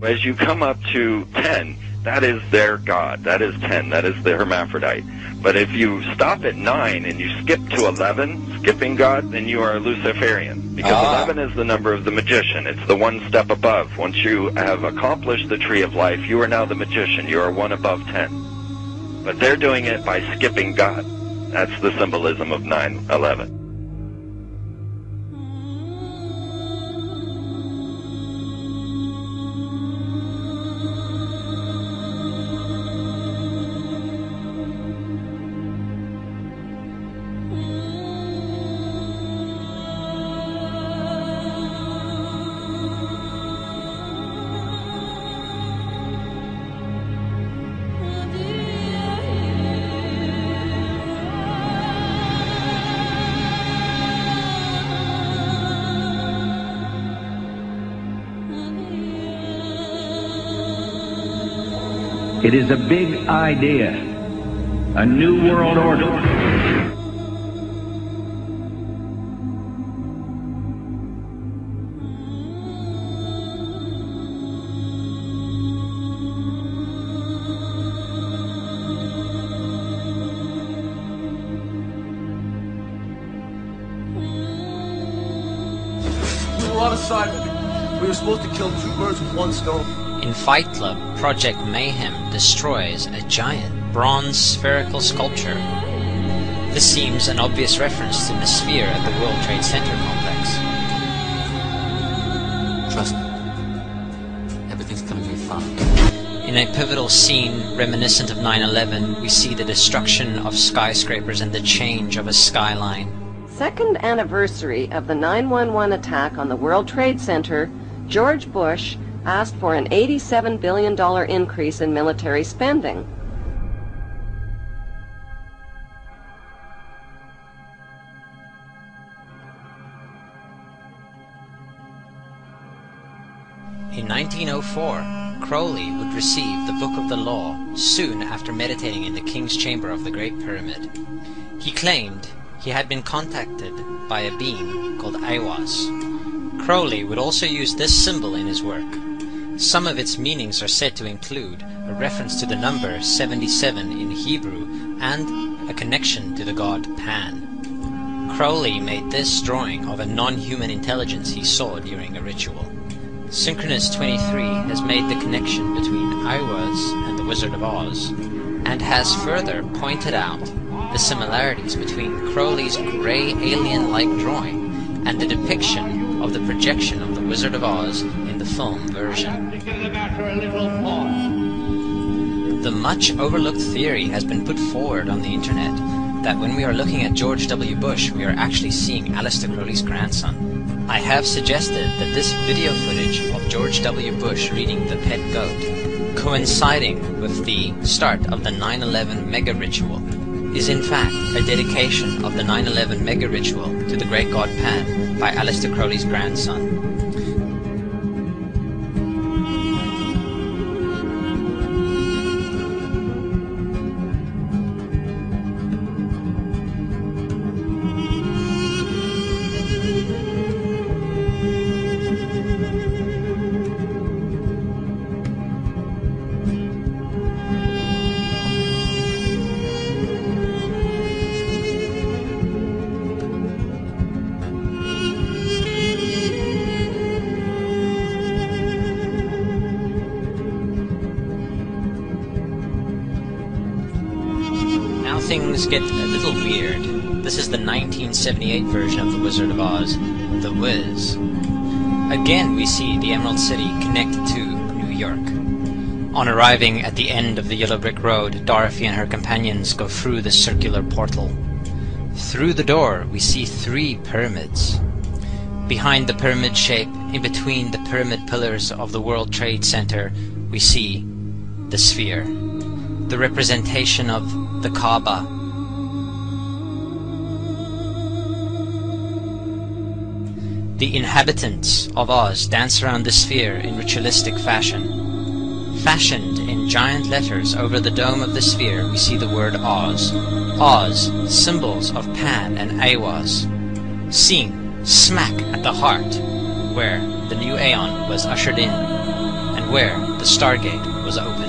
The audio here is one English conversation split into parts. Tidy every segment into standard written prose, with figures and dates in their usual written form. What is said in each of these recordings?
As you come up to 10, that is their god. That is 10. That is the hermaphrodite. But if you stop at 9 and you skip to 11, skipping God, then you are a Luciferian. Because 11 is the number of the magician. It's the one step above. Once you have accomplished the tree of life, you are now the magician. You are one above 10. But they're doing it by skipping God. That's the symbolism of 9/11. It is a big idea, a new world order. We were on assignment. We were supposed to kill two birds with one stone. In Fight Club, Project Mayhem destroys a giant bronze spherical sculpture. This seems an obvious reference to the sphere at the World Trade Center complex. Trust me, everything's gonna be fine. In a pivotal scene reminiscent of 9/11, we see the destruction of skyscrapers and the change of a skyline. Second anniversary of the 9/11 attack on the World Trade Center, George Bush asked for an $87 billion increase in military spending. In 1904, Crowley would receive the Book of the Law soon after meditating in the King's Chamber of the Great Pyramid. He claimed he had been contacted by a being called Aiwass. Crowley would also use this symbol in his work. Some of its meanings are said to include a reference to the number 77 in Hebrew and a connection to the god Pan. Crowley made this drawing of a non-human intelligence he saw during a ritual. Synchronous 23 has made the connection between Aiwass and the Wizard of Oz, and has further pointed out the similarities between Crowley's grey alien-like drawing and the depiction of the projection of the Wizard of Oz in the film version. The much overlooked theory has been put forward on the internet that when we are looking at George W. Bush, we are actually seeing Aleister Crowley's grandson. I have suggested that this video footage of George W. Bush reading The Pet Goat, coinciding with the start of the 9/11 mega ritual, is in fact a dedication of the 9/11 mega ritual to the great god Pan by Aleister Crowley's grandson. Things get a little weird. This is the 1978 version of The Wizard of Oz, The Wiz. Again we see the Emerald City connected to New York. On arriving at the end of the Yellow Brick Road, Dorothy and her companions go through the circular portal. Through the door we see 3 pyramids. Behind the pyramid shape, in between the pyramid pillars of the World Trade Center, we see the sphere, the representation of the Kaaba. The inhabitants of Oz dance around the sphere in ritualistic fashion. Fashioned in giant letters over the dome of the sphere, we see the word Oz. Oz, symbols of Pan and Aiwass, seen smack at the heart where the new Aeon was ushered in, and and where the Stargate was opened.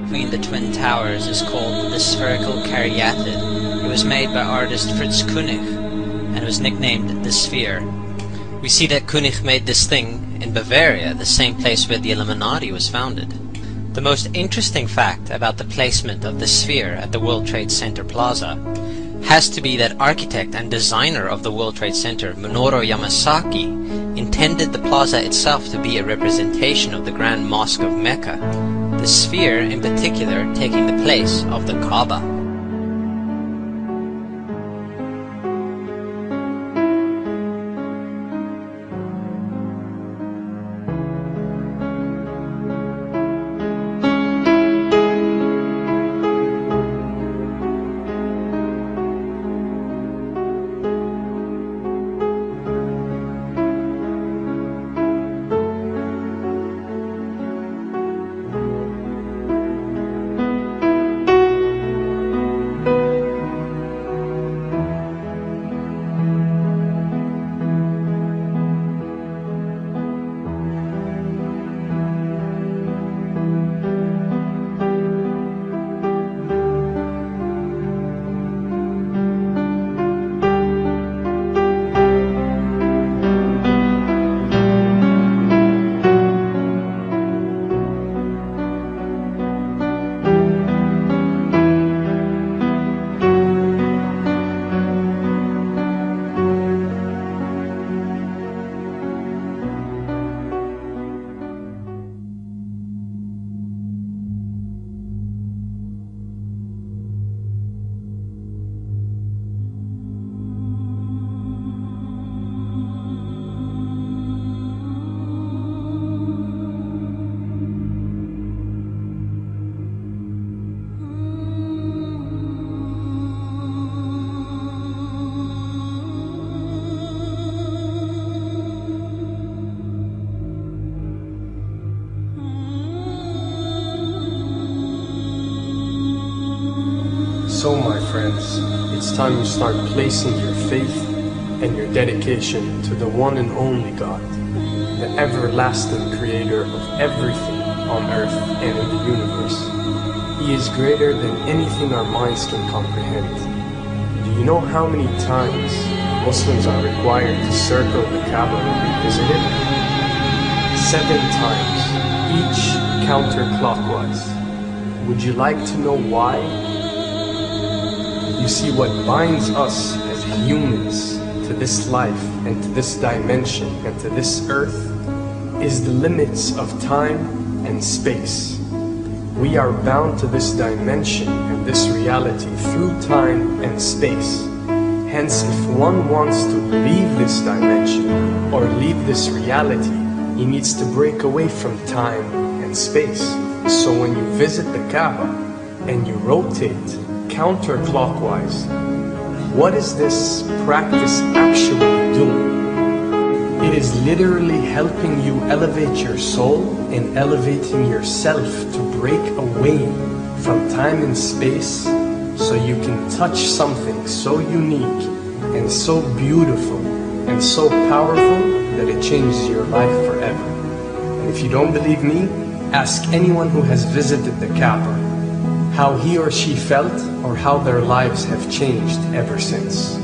Between the Twin Towers is called the Spherical Caryatid. It was made by artist Fritz Koenig and was nicknamed the Sphere. We see that Koenig made this thing in Bavaria, the same place where the Illuminati was founded. The most interesting fact about the placement of the Sphere at the World Trade Center Plaza has to be that architect and designer of the World Trade Center, Minoru Yamasaki, intended the plaza itself to be a representation of the Grand Mosque of Mecca, the Sphere in particular taking the place of the Kaaba. So, my friends, it's time you start placing your faith and your dedication to the one and only God, the everlasting creator of everything on earth and in the universe. He is greater than anything our minds can comprehend. Do you know how many times Muslims are required to circle the Kaaba when they visit it? 7 times, each counterclockwise. Would you like to know why? You see, what binds us as humans to this life and to this dimension and to this earth is the limits of time and space. We are bound to this dimension and this reality through time and space. Hence, if one wants to leave this dimension or leave this reality, he needs to break away from time and space. So when you visit the Kaaba and you rotate counterclockwise, what is this practice actually doing? It is literally helping you elevate your soul and elevating yourself to break away from time and space so you can touch something so unique and so beautiful and so powerful that it changes your life forever. And if you don't believe me, ask anyone who has visited the Kaaba how he or she felt or how their lives have changed ever since.